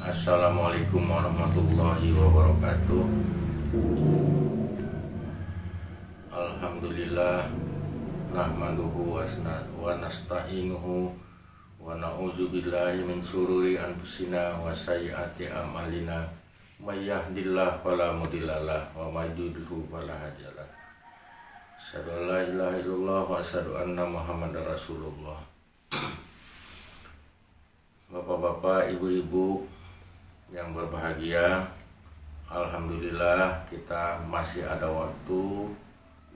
Assalamualaikum warahmatullahi wabarakatuh. Alhamdulillah, nahmaduhu wa nasta'inuhu wa na'udzubillahi min syururi anfusina wa sayyiati a'malina. May yahdihillahu fala mudhillalah wa may yudhlil fala hadiyalah. Asyhadu an la ilaha illallah wa asyhadu anna Muhammadar Rasulullah. Bapak-bapak, ibu-ibu yang berbahagia, alhamdulillah kita masih ada waktu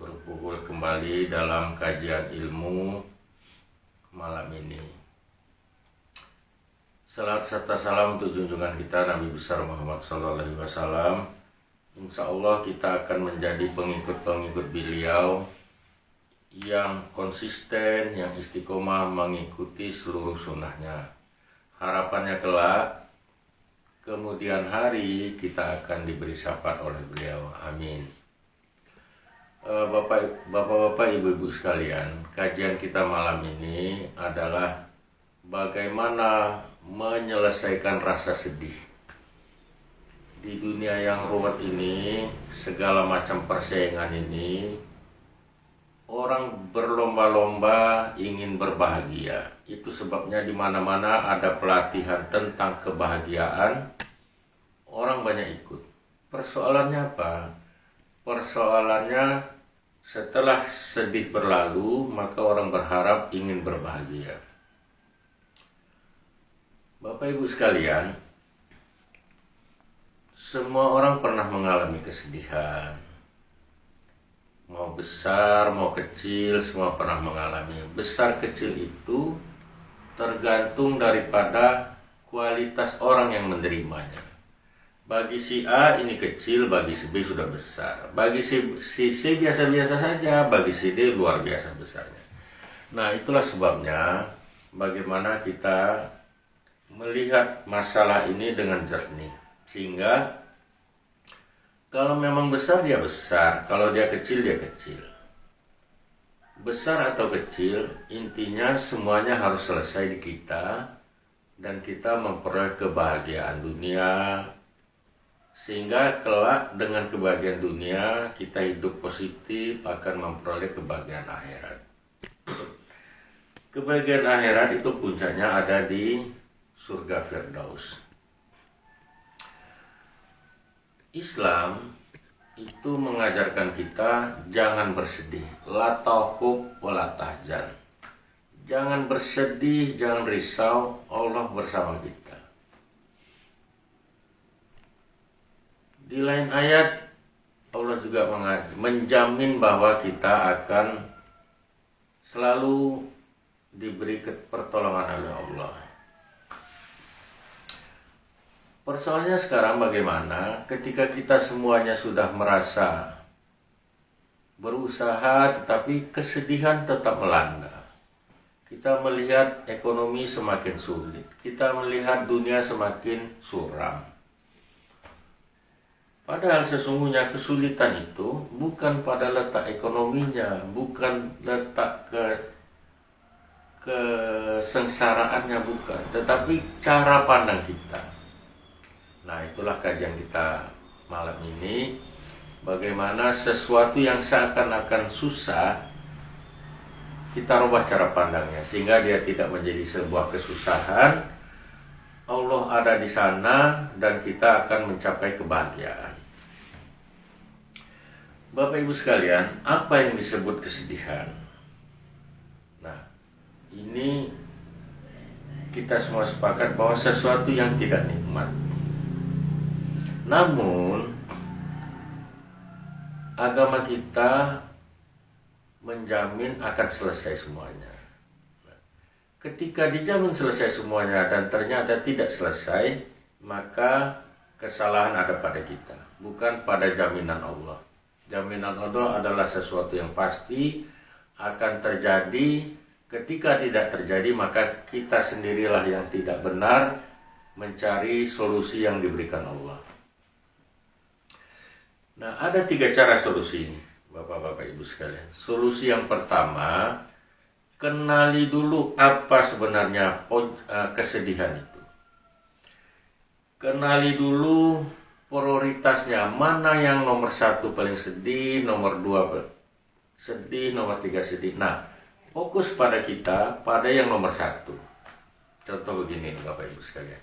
berkumpul kembali dalam kajian ilmu malam ini. Salam serta salam untuk junjungan kita Nabi besar Muhammad SAW. Insya Allah kita akan menjadi pengikut-pengikut beliau yang konsisten, yang istiqomah mengikuti seluruh sunnahnya. Harapannya kelak kemudian hari kita akan diberi syafaat oleh beliau. Amin. Bapak-bapak, ibu-ibu sekalian, kajian kita malam ini adalah bagaimana menyelesaikan rasa sedih. Di dunia yang ruwet ini, segala macam persaingan ini, orang berlomba-lomba ingin berbahagia. Itu sebabnya di mana-mana ada pelatihan tentang kebahagiaan, orang banyak ikut. Persoalannya apa? Persoalannya setelah sedih berlalu, maka orang berharap ingin berbahagia. Bapak Ibu sekalian, semua orang pernah mengalami kesedihan. Mau besar, mau kecil, semua pernah mengalami. Besar kecil itu tergantung daripada kualitas orang yang menerimanya. Bagi si A ini kecil, bagi si B sudah besar. Bagi si C biasa-biasa saja, bagi si D luar biasa besarnya. Nah, itulah sebabnya bagaimana kita melihat masalah ini dengan jernih. Sehingga kalau memang besar dia besar, kalau dia kecil dia kecil. Besar atau kecil, intinya semuanya harus selesai di kita dan kita memperoleh kebahagiaan dunia, sehingga kelak dengan kebahagiaan dunia kita hidup positif akan memperoleh kebahagiaan akhirat. Kebahagiaan akhirat itu puncaknya ada di surga Firdaus. Islam itu mengajarkan kita jangan bersedih, la tahub wa la tahzan. Jangan bersedih, jangan risau, Allah bersama kita. Di lain ayat Allah juga menjamin bahwa kita akan selalu diberi pertolongan oleh Allah. Persoalannya sekarang bagaimana ketika kita semuanya sudah merasa berusaha tetapi kesedihan tetap melanda. Kita melihat ekonomi semakin sulit, kita melihat dunia semakin suram. Padahal sesungguhnya kesulitan itu bukan pada letak ekonominya, bukan letak kesengsaraannya, bukan, tetapi cara pandang kita. Nah, itulah kajian kita malam ini. Bagaimana sesuatu yang seakan-akan susah, kita rubah cara pandangnya sehingga dia tidak menjadi sebuah kesusahan. Allah ada di sana dan kita akan mencapai kebahagiaan. Bapak Ibu sekalian, apa yang disebut kesedihan? Nah, ini kita semua sepakat bahwa sesuatu yang tidak nikmat. Namun agama kita menjamin akan selesai semuanya. Ketika dijamin selesai semuanya dan ternyata tidak selesai, maka kesalahan ada pada kita, bukan pada jaminan Allah. Jaminan Allah adalah sesuatu yang pasti akan terjadi. Ketika tidak terjadi, maka kita sendirilah yang tidak benar mencari solusi yang diberikan Allah. Nah, ada 3 cara solusi ini, Bapak-bapak Ibu sekalian. Solusi yang pertama, kenali dulu apa sebenarnya kesedihan itu. kenali dulu prioritasnya, mana yang nomor 1 paling sedih, nomor 2 sedih, nomor 3 sedih. Nah, fokus pada kita pada yang nomor 1. Contoh begini Bapak Ibu sekalian,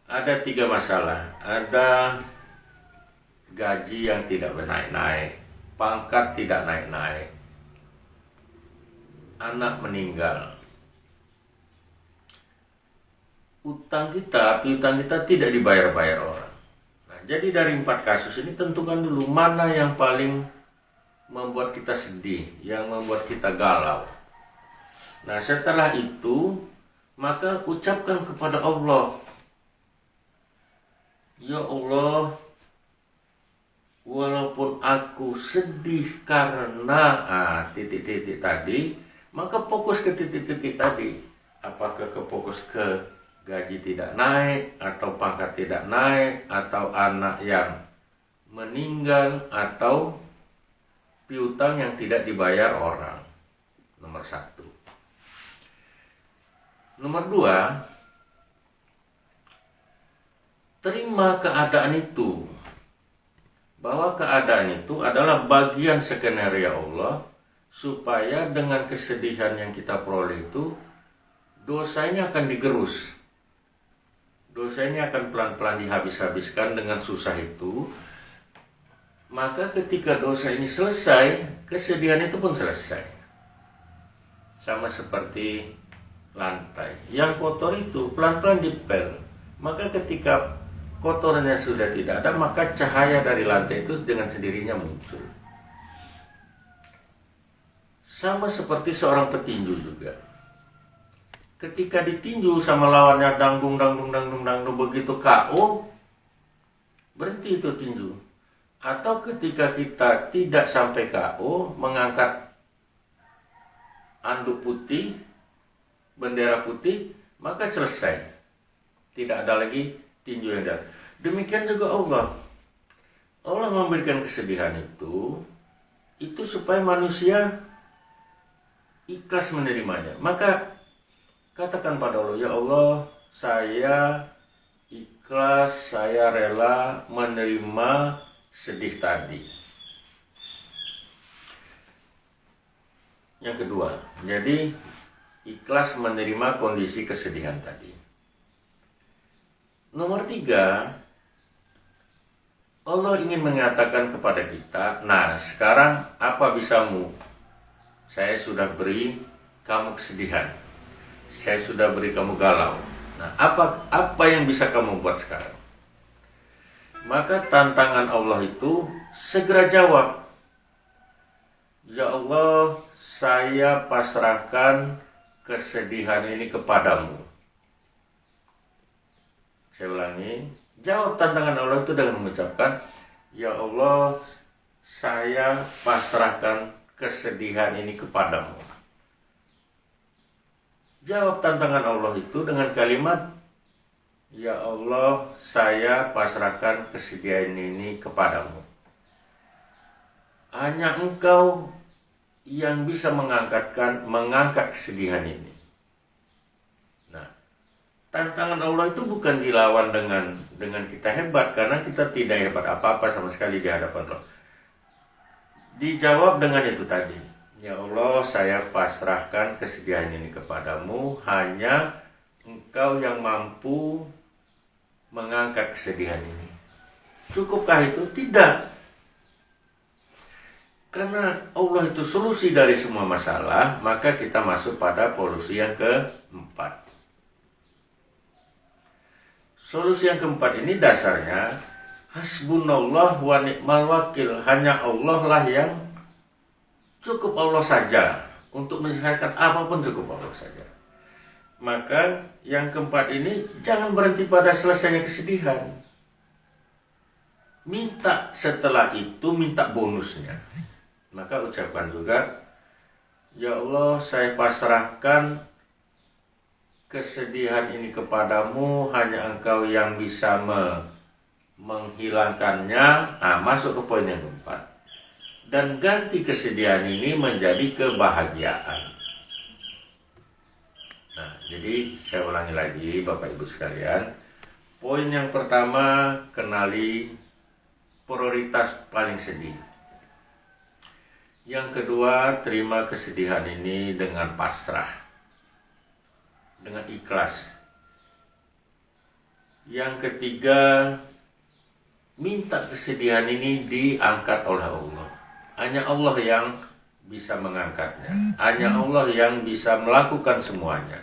ada 3 masalah. Ada gaji yang tidak naik-naik, pangkat tidak naik-naik, anak meninggal, piutang kita tidak dibayar-bayar orang. Nah, jadi dari 4 kasus ini tentukan dulu mana yang paling membuat kita sedih, yang membuat kita galau. Nah, setelah itu maka ucapkan kepada Allah, ya Allah, walaupun aku sedih karena titik-titik tadi, maka fokus ke titik-titik tadi. Apakah fokus ke gaji tidak naik, atau pangkat tidak naik, atau anak yang meninggal, atau piutang yang tidak dibayar orang. Nomor 1. Nomor 2, terima keadaan itu, bahwa keadaan itu adalah bagian skenario Allah, supaya dengan kesedihan yang kita peroleh itu, dosa ini akan digerus. Dosa ini akan pelan-pelan dihabis-habiskan dengan susah itu. Maka ketika dosa ini selesai, kesedihan itu pun selesai. Sama seperti lantai yang kotor itu pelan-pelan dipel. Maka ketika kotorannya sudah tidak ada, maka cahaya dari lantai itu dengan sendirinya muncul. Sama seperti seorang petinju juga. Ketika ditinju sama lawannya dangdung begitu KO, berhenti itu tinju. Atau ketika kita tidak sampai KO, mengangkat anduk putih, bendera putih, maka selesai. Tidak ada lagi tinju yang datang. Demikian juga Allah. Allah memberikan kesedihan itu supaya manusia ikhlas menerimanya. Maka katakan pada Allah, ya Allah, saya ikhlas, saya rela menerima sedih tadi. Yang kedua, jadi ikhlas menerima kondisi kesedihan tadi. Nomor 3, Allah ingin mengatakan kepada kita, nah sekarang apa bisamu? Saya sudah beri kamu kesedihan, saya sudah beri kamu galau. Nah, apa yang bisa kamu buat sekarang? Maka tantangan Allah itu segera jawab, ya Allah, saya pasrahkan kesedihan ini kepadamu. Saya ulangi, jawab tantangan Allah itu dengan mengucapkan, ya Allah, saya pasrahkan kesedihan ini kepadamu. Jawab tantangan Allah itu dengan kalimat, ya Allah, saya pasrahkan kesedihan ini kepadamu. Hanya Engkau yang bisa mengangkat kesedihan ini. Nah, tantangan Allah itu bukan dilawan dengan kita hebat, karena kita tidak hebat apa-apa sama sekali di hadapan Allah. Dijawab dengan itu tadi, ya Allah, saya pasrahkan kesedihan ini kepadamu, hanya Engkau yang mampu mengangkat kesedihan ini. Cukupkah itu? Tidak. Karena Allah itu solusi dari semua masalah, maka kita masuk pada solusi yang keempat. Solusi yang keempat ini dasarnya hasbunallah wa ni'mal wakil. Hanya Allah lah yang cukup, Allah saja. Untuk menyelesaikan apapun cukup Allah saja. Maka yang keempat ini jangan berhenti pada selesainya kesedihan. Minta setelah itu, minta bonusnya. Maka ucapkan juga, ya Allah, saya pasrahkan kesedihan ini kepadamu, hanya Engkau yang bisa menghilangkannya. Nah, masuk ke poin yang keempat. Dan ganti kesedihan ini menjadi kebahagiaan. Nah, jadi saya ulangi lagi Bapak Ibu sekalian, Poin yang pertama, kenali prioritas paling sedih. Yang kedua, terima kesedihan ini dengan pasrah, dengan ikhlas. Yang ketiga, minta kesedihan ini diangkat oleh Allah. Hanya Allah yang bisa mengangkatnya. Hanya Allah yang bisa melakukan semuanya.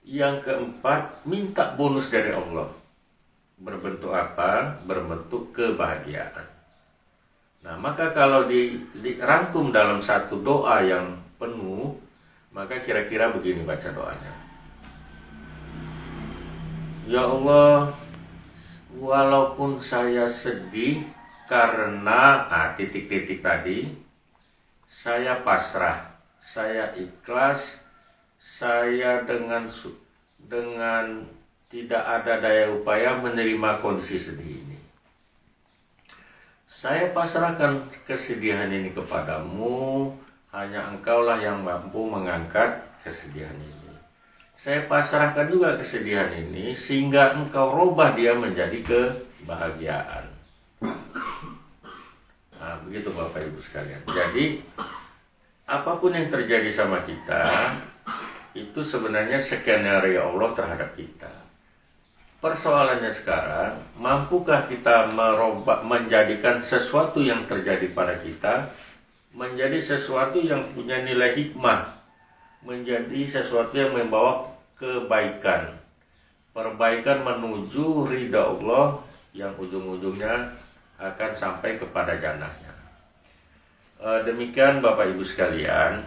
Yang keempat, minta bonus dari Allah. Berbentuk apa? Berbentuk kebahagiaan. Nah, maka kalau dirangkum dalam satu doa yang penuh, maka kira-kira begini baca doanya. Ya Allah, walaupun saya sedih karena titik-titik tadi, saya pasrah, saya ikhlas, saya dengan tidak ada daya upaya menerima kondisi sedih ini. Saya pasrahkan kesedihan ini kepadamu, hanya engkaulah yang mampu mengangkat kesedihan ini. Saya pasrahkan juga kesedihan ini sehingga engkau rubah dia menjadi kebahagiaan. Nah, begitu Bapak Ibu sekalian. Jadi, apapun yang terjadi sama kita, itu sebenarnya skenario Allah terhadap kita. Persoalannya sekarang, mampukah kita menjadikan sesuatu yang terjadi pada kita menjadi sesuatu yang punya nilai hikmah, menjadi sesuatu yang membawa kebaikan, perbaikan menuju ridha Allah yang ujung-ujungnya akan sampai kepada jannahnya. Demikian Bapak Ibu sekalian.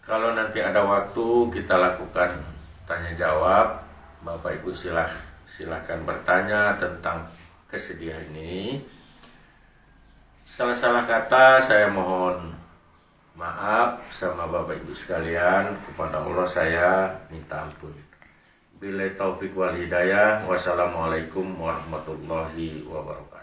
Kalau nanti ada waktu kita lakukan tanya jawab, Bapak Ibu silahkan bertanya tentang kesedihan ini. Salah-salah kata saya mohon maaf sama Bapak Ibu sekalian, kepada Allah saya minta ampun. Billahi taufik wal hidayah. Wassalamualaikum warahmatullahi wabarakatuh.